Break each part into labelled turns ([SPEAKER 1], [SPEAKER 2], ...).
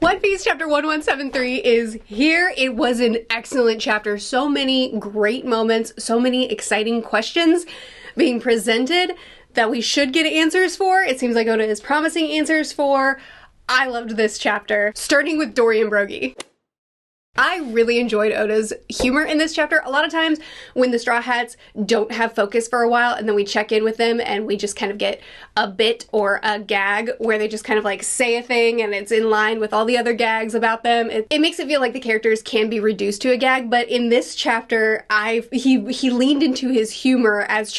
[SPEAKER 1] One Piece chapter 1173 is here. It was an excellent chapter. So many great moments, so many exciting questions being presented that we should get answers for. It seems like Oda is promising answers for. I loved this chapter, starting with Dory and Brogy. I really enjoyed Oda's humor in this chapter. A lot of times when the Straw Hats don't have focus for a while and then we check in with them and we just kind of get a bit or a gag where they just kind of like say a thing and it's in line with all the other gags about them. It makes it feel like the characters can be reduced to a gag, but in this chapter, he leaned into his humor as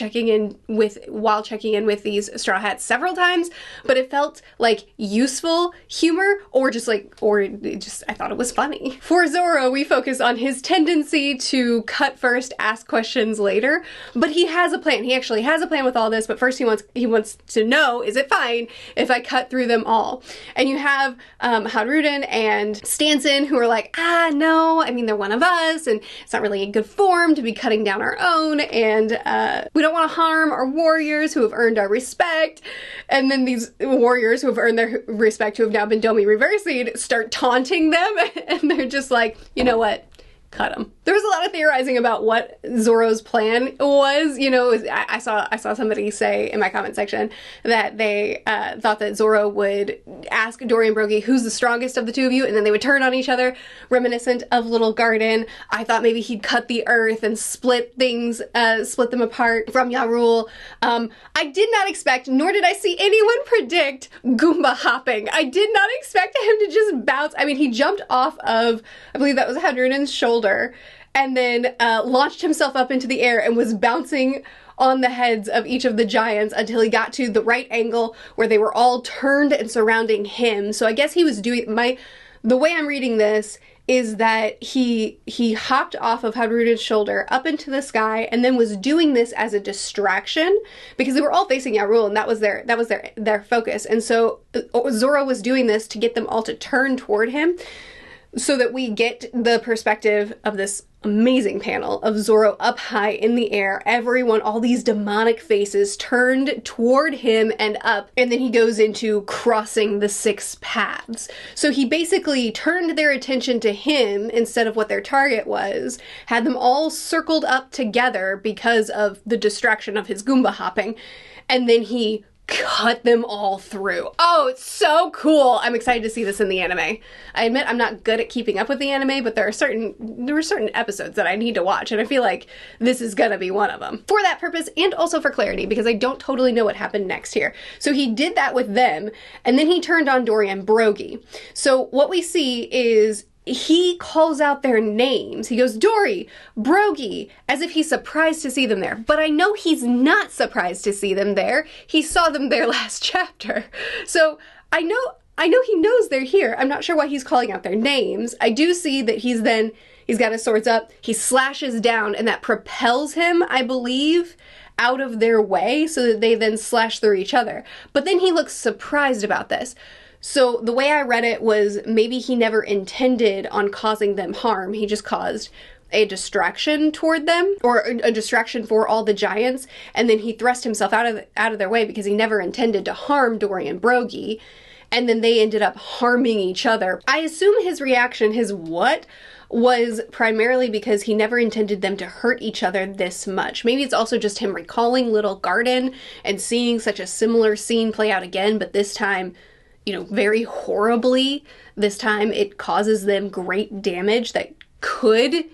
[SPEAKER 1] while checking in with these Straw Hats several times, but it felt like useful humor or I thought it was funny. For Zoro, we focus on his tendency to cut first, ask questions later, but he has a plan. He actually has a plan with all this, but first he wants to know, is it fine if I cut through them all? And you have Hadruden and Stanson who are like, no, I mean, they're one of us, and it's not really a good form to be cutting down our own, and we don't want to harm our warriors who have earned our respect. And then these warriors who have earned their respect, who have now been Domi Reversi'd, start taunting them, and they're just like, you know what? Cut him. There was a lot of theorizing about what Zoro's plan was. You know, I saw somebody say in my comment section that they thought that Zoro would ask Dory and Brogy, who's the strongest of the two of you, and then they would turn on each other, reminiscent of Little Garden. I thought maybe he'd cut the earth and split them apart from Yarul. I did not expect, nor did I see anyone predict Goomba hopping. I did not expect him to just bounce. I mean, he jumped off of, I believe that was Hadruden's shoulder, and then launched himself up into the air and was bouncing on the heads of each of the giants until he got to the right angle where they were all turned and surrounding him. So I guess he was doing, the way I'm reading this is that he hopped off of Hadruden's shoulder up into the sky and then was doing this as a distraction because they were all facing Yarul and that was their focus. And so Zoro was doing this to get them all to turn toward him, so that we get the perspective of this amazing panel of Zoro up high in the air, everyone, all these demonic faces turned toward him and up, and then he goes into crossing the 6 paths. So he basically turned their attention to him instead of what their target was, had them all circled up together because of the distraction of his Goomba hopping, and then he cut them all through. Oh, it's so cool. I'm excited to see this in the anime. I admit I'm not good at keeping up with the anime, but there were certain episodes that I need to watch, and I feel like this is gonna be one of them. For that purpose, and also for clarity, because I don't totally know what happened next here. So he did that with them, and then he turned on Dory and Brogy. So what we see is he calls out their names. He goes, Dory, Brogy, as if he's surprised to see them there. But I know he's not surprised to see them there. He saw them there last chapter. So I know he knows they're here. I'm not sure why he's calling out their names. I do see that he's got his swords up, he slashes down, and that propels him, I believe, out of their way so that they then slash through each other. But then he looks surprised about this. So the way I read it was maybe he never intended on causing them harm. He just caused a distraction toward them, or a distraction for all the giants, and then he thrust himself out of their way because he never intended to harm Dory and Brogy, and then they ended up harming each other. I assume his reaction, his what, was primarily because he never intended them to hurt each other this much. Maybe it's also just him recalling Little Garden and seeing such a similar scene play out again, but this time, you know, very horribly. This time it causes them great damage that could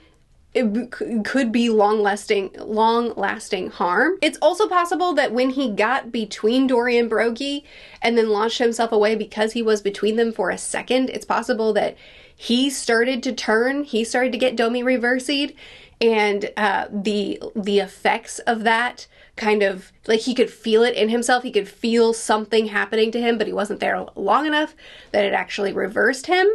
[SPEAKER 1] be long-lasting harm. It's also possible that when he got between Dory and Brogy and then launched himself away because he was between them for a second, it's possible that he started to turn, he started to get Domi Reversi'd, and the effects of that kind of, like, he could feel it in himself. He could feel something happening to him, but he wasn't there long enough that it actually reversed him.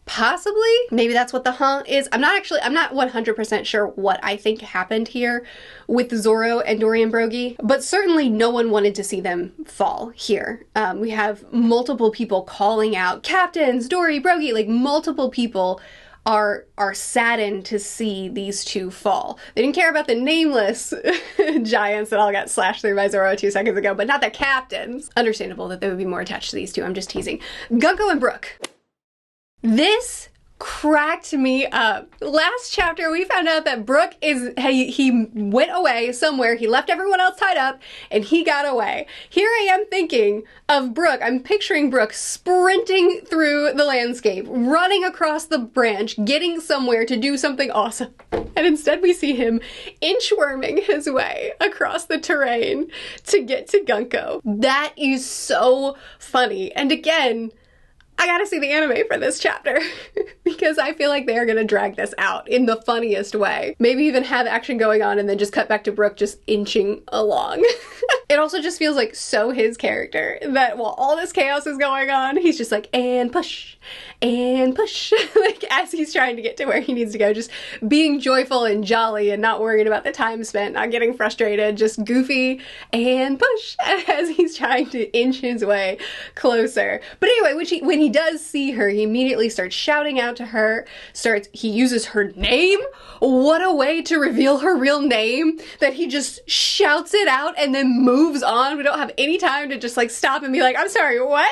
[SPEAKER 1] Possibly. Maybe that's what the is. I'm not 100% sure what I think happened here with Zoro and Dory and Brogy, but certainly no one wanted to see them fall here. We have multiple people calling out, Captains, Dory, Brogy, like multiple people are saddened to see these two fall. They didn't care about the nameless giants that all got slashed through by Zoro 2 seconds ago, but not the captains. Understandable that they would be more attached to these two. I'm just teasing. Gunkko and Brook. This cracked me up. Last chapter, we found out that Brook he went away somewhere. He left everyone else tied up and he got away. Here I am thinking of Brook. I'm picturing Brook sprinting through the landscape, running across the branch, getting somewhere to do something awesome. And instead we see him inchworming his way across the terrain to get to Gunkko. That is so funny. And again, I gotta see the anime for this chapter because I feel like they're gonna drag this out in the funniest way. Maybe even have action going on and then just cut back to Brook just inching along. It also just feels like so his character that while all this chaos is going on, he's just like, and push, like as he's trying to get to where he needs to go, just being joyful and jolly and not worrying about the time spent, not getting frustrated, just goofy and push as he's trying to inch his way closer. But anyway, when he does see her, he immediately starts shouting out to her, he uses her name. What a way to reveal her real name, that he just shouts it out and then moves on. We don't have any time to just like stop and be like, I'm sorry, what?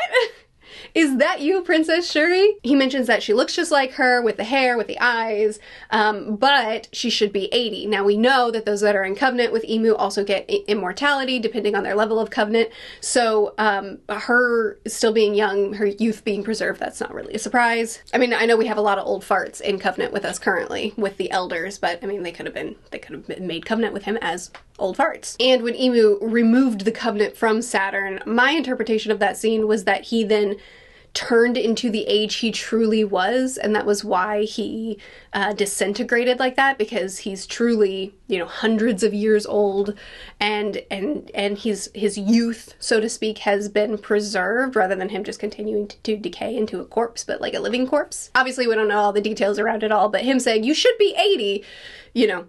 [SPEAKER 1] Is that you, Princess Shuri? He mentions that she looks just like her with the hair, with the eyes, but she should be 80. Now we know that those that are in covenant with Emu also get immortality depending on their level of covenant. So her still being young, her youth being preserved, that's not really a surprise. I mean, I know we have a lot of old farts in covenant with us currently with the elders, but I mean, they could have been made covenant with him as old farts. And when Emu removed the covenant from Saturn, my interpretation of that scene was that he then turned into the age he truly was, and that was why he disintegrated like that, because he's truly, you know, hundreds of years old, and his youth, so to speak, has been preserved rather than him just continuing to decay into a corpse, but like a living corpse. Obviously we don't know all the details around it all, but him saying you should be 80, you know,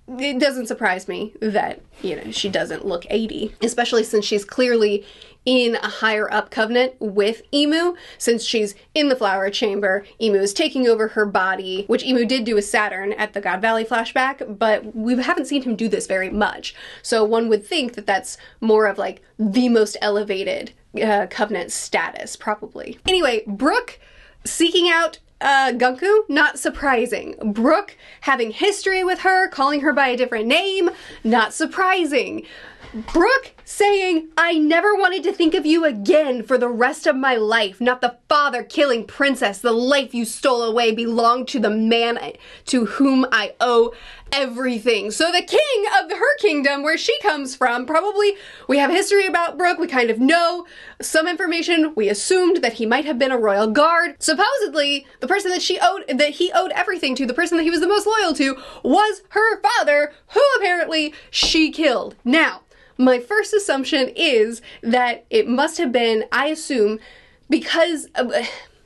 [SPEAKER 1] it doesn't surprise me that, you know, she doesn't look 80, especially since she's clearly in a higher up covenant with Emu. Since she's in the flower chamber, Emu is taking over her body, which Emu did do with Saturn at the God Valley flashback, but we haven't seen him do this very much. So one would think that that's more of like the most elevated covenant status, probably. Anyway, Brook seeking out Gunkko, not surprising. Brook having history with her, calling her by a different name, not surprising. Brook saying, I never wanted to think of you again for the rest of my life, not the father-killing princess. The life you stole away belonged to the man to whom I owe everything. So the king of her kingdom, where she comes from, probably, we have history about Brook, we kind of know some information, we assumed that he might have been a royal guard. Supposedly, the person that he owed everything to, the person that he was the most loyal to, was her father, who apparently she killed. Now, my first assumption is that it must have been, I assume, because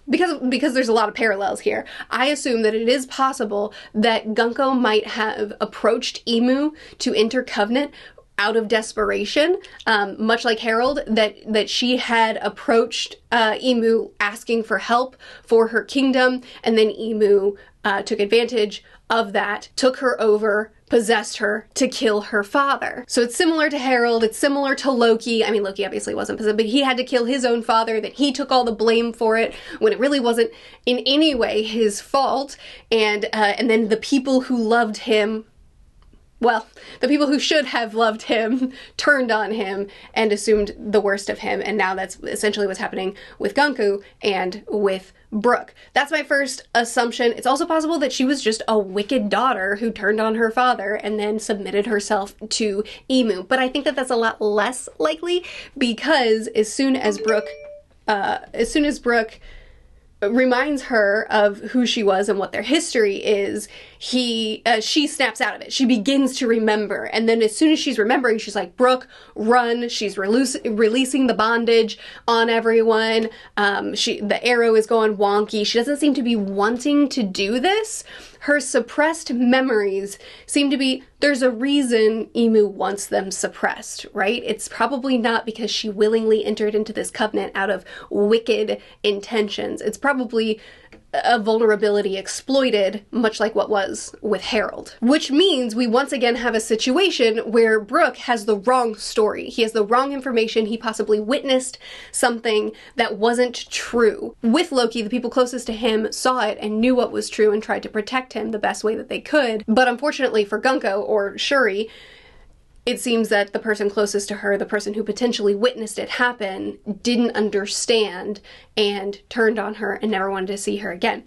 [SPEAKER 1] there's a lot of parallels here, I assume that it is possible that Gunkko might have approached Emu to enter covenant out of desperation, much like Harold, that she had approached Emu asking for help for her kingdom, and then Emu took advantage of that, took her over, possessed her to kill her father. So it's similar to Harold, it's similar to Loki. I mean, Loki obviously wasn't possessed, but he had to kill his own father, that he took all the blame for it when it really wasn't in any way his fault. And then the people who loved him, well, the people who should have loved him turned on him and assumed the worst of him, and now that's essentially what's happening with Gunkko and with Brook. That's my first assumption. It's also possible that she was just a wicked daughter who turned on her father and then submitted herself to Emu, but I think that that's a lot less likely, because as soon as Brook reminds her of who she was and what their history is, she snaps out of it. She begins to remember, and then as soon as she's remembering, she's like, Brook, run. She's releasing the bondage on everyone. The arrow is going wonky. She doesn't seem to be wanting to do this. Her suppressed memories seem to be, there's a reason Emu wants them suppressed, right? It's probably not because she willingly entered into this covenant out of wicked intentions. It's probably a vulnerability exploited, much like what was with Harold. Which means we once again have a situation where Brook has the wrong story. He has the wrong information. He possibly witnessed something that wasn't true. With Loki, the people closest to him saw it and knew what was true and tried to protect him the best way that they could. But unfortunately for Gunkko, or Shuri, it seems that the person closest to her, the person who potentially witnessed it happen, didn't understand and turned on her and never wanted to see her again.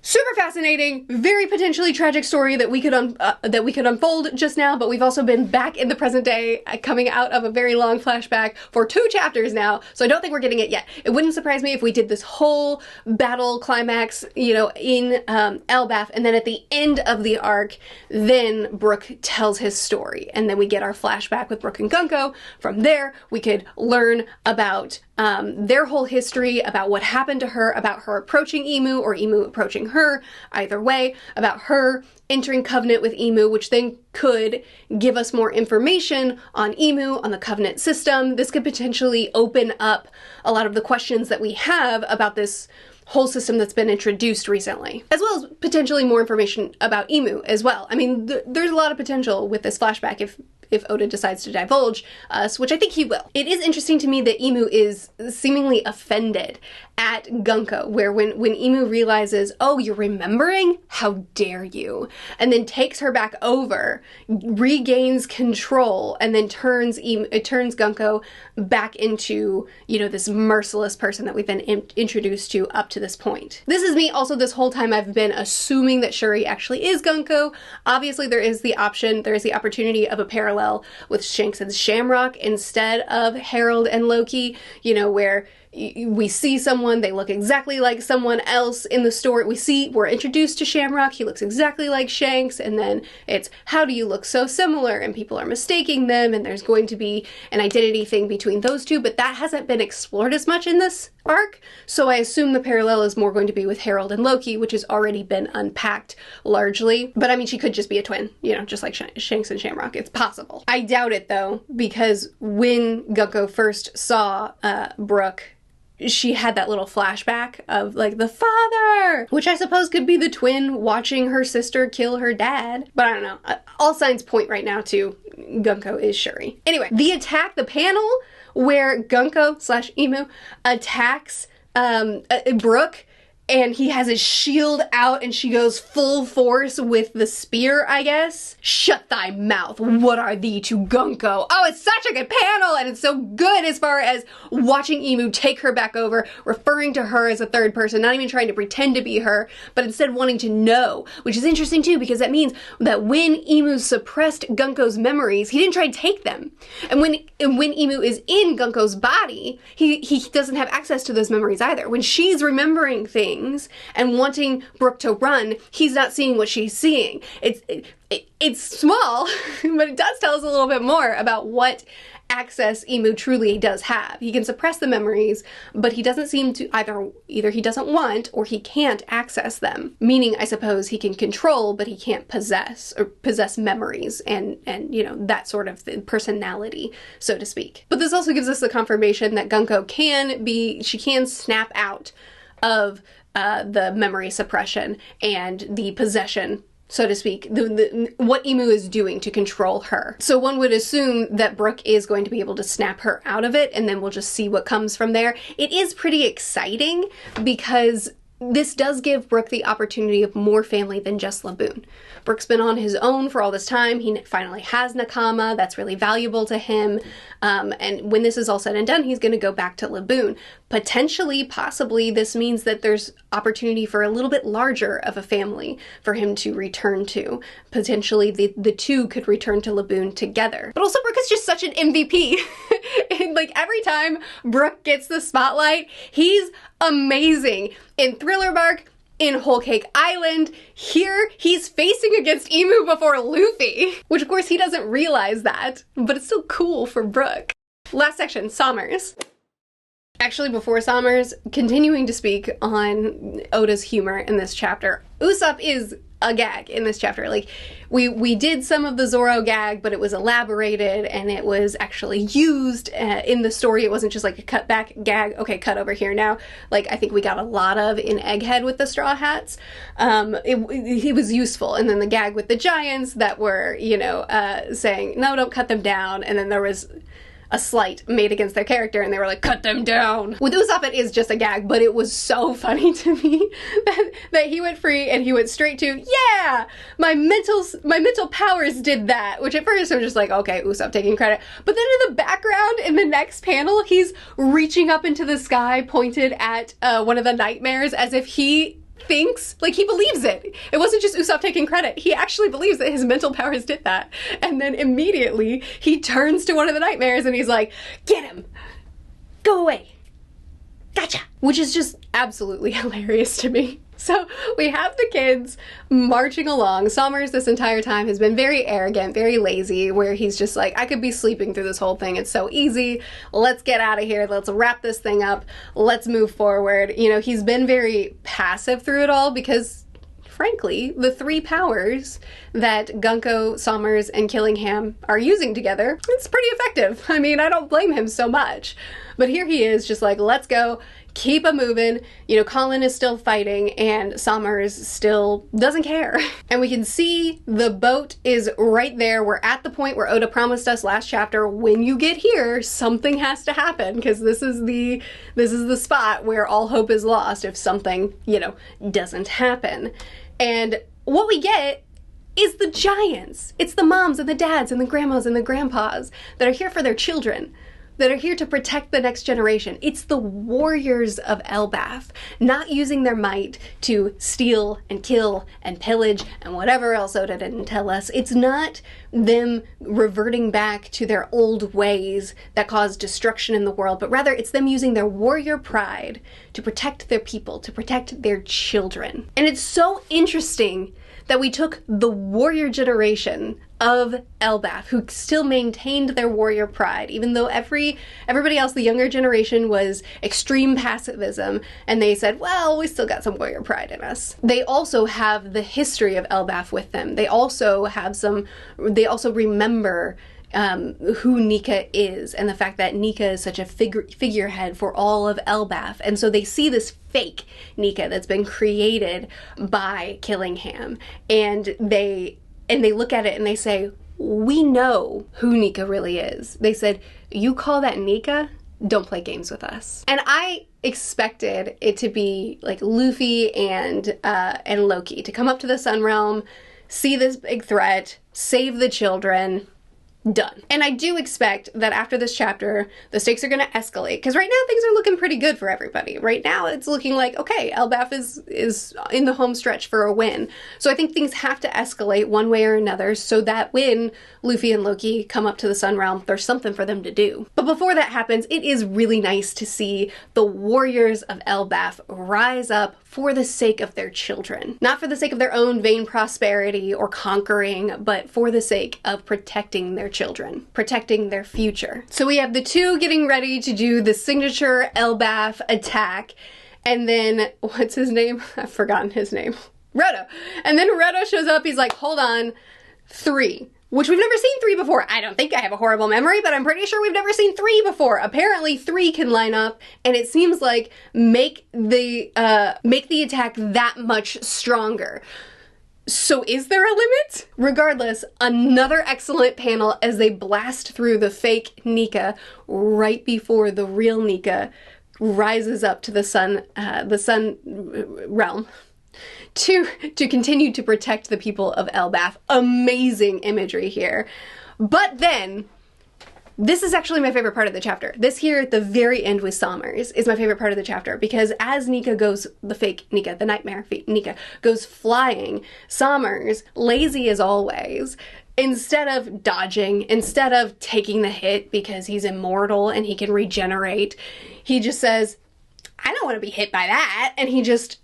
[SPEAKER 1] Super fascinating, very potentially tragic story that we could unfold just now, but we've also been back in the present day, coming out of a very long flashback for 2 chapters now, so I don't think we're getting it yet. It wouldn't surprise me if we did this whole battle climax, you know, in Elbaf, and then at the end of the arc, then Brook tells his story, and then we get our flashback with Brook and Gunkko. From there, we could learn about their whole history, about what happened to her, about her approaching Imu or Imu approaching her, either way, about her entering covenant with Imu, which then could give us more information on Imu, on the covenant system. This could potentially open up a lot of the questions that we have about this whole system that's been introduced recently, as well as potentially more information about Imu as well. I mean, there's a lot of potential with this flashback if Oda decides to divulge us, which I think he will. It is interesting to me that Imu is seemingly offended at Gunkko, where when Imu realizes, oh, you're remembering? How dare you? And then takes her back over, regains control, and then turns Gunkko back into, you know, this merciless person that we've been introduced to up to this point. This is me also this whole time I've been assuming that Shuri actually is Gunkko. Obviously there is the opportunity of a parallel with Shanks and Shamrock instead of Harold and Loki, you know, where we see someone, they look exactly like someone else in the story. We're introduced to Shamrock, he looks exactly like Shanks, and then it's, how do you look so similar? And people are mistaking them, and there's going to be an identity thing between those two, but that hasn't been explored as much in this arc, so I assume the parallel is more going to be with Harold and Loki, which has already been unpacked largely. But I mean, she could just be a twin, you know, just like Shanks and Shamrock. It's possible. I doubt it though, because when Gunkko first saw Brook, she had that little flashback of like the father, which I suppose could be the twin watching her sister kill her dad. But I don't know. All signs point right now to Gunkko is Shuri. Anyway, the panel where Gunkko / Imu attacks Brook, and he has his shield out and she goes full force with the spear, I guess. Shut thy mouth, what are thee to Gunkko? Oh, it's such a good panel, and it's so good as far as watching Imu take her back over, referring to her as a third person, not even trying to pretend to be her, but instead wanting to know, which is interesting too, because that means that when Imu suppressed Gunkko's memories, he didn't try to take them. And when Imu is in Gunkko's body, he doesn't have access to those memories either. When she's remembering things and wanting Brook to run, he's not seeing what she's seeing. It's small, but it does tell us a little bit more about what access Imu truly does have. He can suppress the memories, but he doesn't seem to either he doesn't want or he can't access them. Meaning, I suppose, he can control, but he can't possess memories and you know, that sort of personality, so to speak. But this also gives us the confirmation that Gunkko can snap out of the memory suppression and the possession, so to speak, what Imu is doing to control her. So one would assume that Brook is going to be able to snap her out of it, and then we'll just see what comes from there. It is pretty exciting because this does give Brook the opportunity of more family than just Laboon. Brook's been on his own for all this time. He finally has Nakama. That's really valuable to him. And when this is all said and done, he's going to go back to Laboon. Potentially, possibly, this means that there's opportunity for a little bit larger of a family for him to return to. Potentially, the two could return to Laboon together. But also, Brook is just such an MVP. And like every time Brook gets the spotlight, he's amazing. In Thriller Bark, in Whole Cake Island, here he's facing against Imu before Luffy. Which of course he doesn't realize that, but it's still cool for Brook. Last section, Smers. Actually, before Smers, continuing to speak on Oda's humor in this chapter, Usopp is a gag in this chapter. Like, we did some of the Zoro gag, but it was elaborated and it was actually used in the story. It wasn't just like a cut back gag, okay, cut over here now. Like, I think we got a lot of in Egghead with the Straw Hats. It was useful. And then the gag with the giants that were, you know, saying, no, don't cut them down. And then there was a slight made against their character and they were like, cut them down. With Usopp, it is just a gag, but it was so funny to me that he went free and he went straight to, yeah, my mental powers did that, which at first I'm just like, okay, Usopp taking credit. But then in the background, in the next panel, he's reaching up into the sky, pointed at one of the nightmares as if he thinks, like, he believes it. It wasn't just Usopp taking credit. He actually believes that his mental powers did that. And then immediately he turns to one of the nightmares and he's like, get him! Go away! Gotcha! Which is just absolutely hilarious to me. So we have the kids marching along. Smers this entire time has been very arrogant, very lazy, where he's just like, I could be sleeping through this whole thing. It's so easy. Let's get out of here. Let's wrap this thing up. Let's move forward. You know, he's been very passive through it all because, frankly, the three powers that Gunkko, Smers, and Killingham are using together, it's pretty effective. I mean, I don't blame him so much. But here he is just like, let's go. Keep a moving. You know, Colin is still fighting and Smers still doesn't care. And we can see the boat is right there. We're at the point where Oda promised us last chapter, when you get here, something has to happen, because this is the spot where all hope is lost if something, you know, doesn't happen. And what we get is the giants. It's the moms and the dads and the grandmas and the grandpas that are here for their children, that are here to protect the next generation. It's the warriors of Elbaf, not using their might to steal and kill and pillage and whatever else Oda didn't tell us. It's not them reverting back to their old ways that caused destruction in the world, but rather it's them using their warrior pride to protect their people, to protect their children. And it's so interesting that we took the warrior generation of Elbaf, who still maintained their warrior pride, even though everybody else, the younger generation, was extreme pacifism, and they said, well, we still got some warrior pride in us. They also have the history of Elbaf with them. They also remember who Nika is, and the fact that Nika is such a figurehead for all of Elbaf. And so they see this fake Nika that's been created by Killingham, and they look at it and they say, we know who Nika really is. They said, you call that Nika? Don't play games with us. And I expected it to be like Luffy and Loki to come up to the Sun Realm, see this big threat, save the children, done. And I do expect that after this chapter, the stakes are going to escalate, because right now things are looking pretty good for everybody. Right now it's looking like, okay, Elbaf is in the home stretch for a win. So I think things have to escalate one way or another so that when Luffy and Loki come up to the Sun Realm, there's something for them to do. But before that happens, it is really nice to see the warriors of Elbaf rise up for the sake of their children. Not for the sake of their own vain prosperity or conquering, but for the sake of protecting their children, protecting their future. So we have the two getting ready to do the signature Elbaf attack, and then, what's his name? I've forgotten his name. Roto. And then Roto shows up, he's like, hold on, 3. Which we've never seen 3 before. I don't think I have a horrible memory, but I'm pretty sure we've never seen 3 before. Apparently 3 can line up, and it seems like make the attack that much stronger. So is there a limit? Regardless, another excellent panel as they blast through the fake Nika right before the real Nika rises up to the sun realm to continue to protect the people of Elbaf. Amazing imagery here. But then, this is actually my favorite part of the chapter. This here at the very end with Smers is my favorite part of the chapter, because as Nika goes, the fake Nika, the nightmare Nika, goes flying, Smers, lazy as always, instead of dodging, instead of taking the hit because he's immortal and he can regenerate, he just says, I don't want to be hit by that, and he just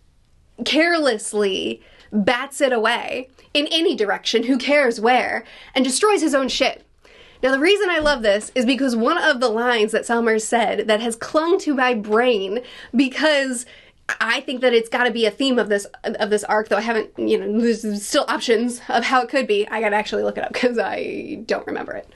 [SPEAKER 1] carelessly bats it away in any direction, who cares where, and destroys his own ship. Now, the reason I love this is because one of the lines that Smers said that has clung to my brain, because I think that it's got to be a theme of this arc, though I haven't, you know, there's still options of how it could be. I gotta actually look it up because I don't remember it.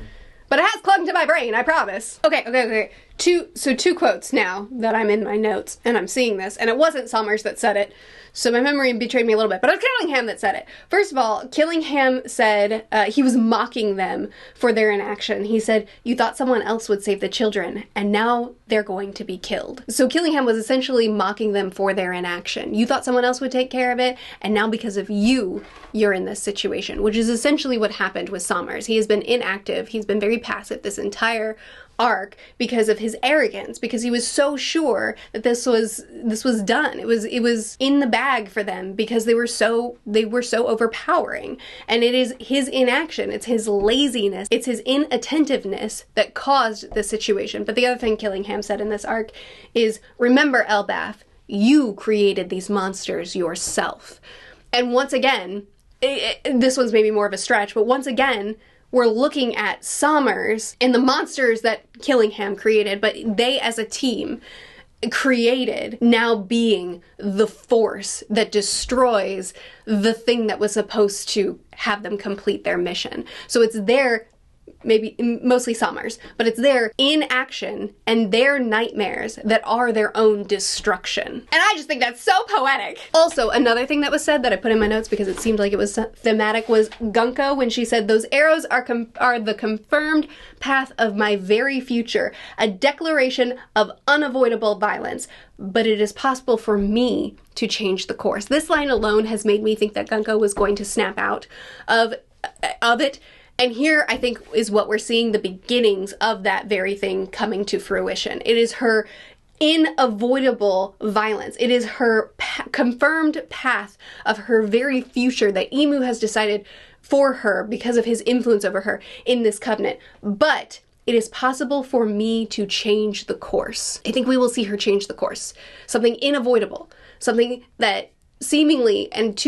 [SPEAKER 1] But it has clung to my brain, I promise. Okay. Two quotes now that I'm in my notes and I'm seeing this, and it wasn't Smers that said it, so my memory betrayed me a little bit, but it was Killingham that said it. First of all, Killingham said, he was mocking them for their inaction. He said, "You thought someone else would save the children, and now they're going to be killed." So Killingham was essentially mocking them for their inaction. You thought someone else would take care of it, and now because of you, you're in this situation, which is essentially what happened with Smers. He has been inactive, he's been very passive this entire arc because of his arrogance, because he was so sure that this was done. It was in the bag for them because they were so overpowering. And it is his inaction, it's his laziness, it's his inattentiveness that caused this situation. But the other thing Killingham said in this arc is, "Remember, Elbaf, you created these monsters yourself." And once again, this one's maybe more of a stretch, but once again, we're looking at Smers and the monsters that Killingham created, but they as a team created, now being the force that destroys the thing that was supposed to have them complete their mission. So it's their, maybe mostly Smers, but it's their inaction and their nightmares that are their own destruction. And I just think that's so poetic. Also, another thing that was said that I put in my notes because it seemed like it was thematic was Gunkko, when she said, "Those arrows are the confirmed path of my very future, a declaration of unavoidable violence, but it is possible for me to change the course." This line alone has made me think that Gunkko was going to snap out of it. And here, I think, is what we're seeing, the beginnings of that very thing coming to fruition. It is her unavoidable violence. It is her confirmed path of her very future that Imu has decided for her because of his influence over her in this covenant. But it is possible for me to change the course. I think we will see her change the course. Something unavoidable. Something that seemingly, and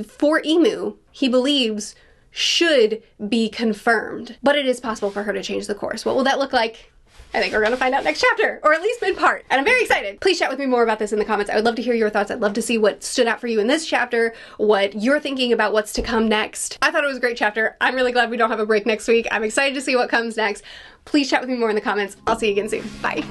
[SPEAKER 1] for Imu, he believes should be confirmed. But it is possible for her to change the course. What will that look like? I think we're gonna find out next chapter, or at least in part. And I'm very excited. Please chat with me more about this in the comments. I would love to hear your thoughts. I'd love to see what stood out for you in this chapter, what you're thinking about what's to come next. I thought it was a great chapter. I'm really glad we don't have a break next week. I'm excited to see what comes next. Please chat with me more in the comments. I'll see you again soon. Bye.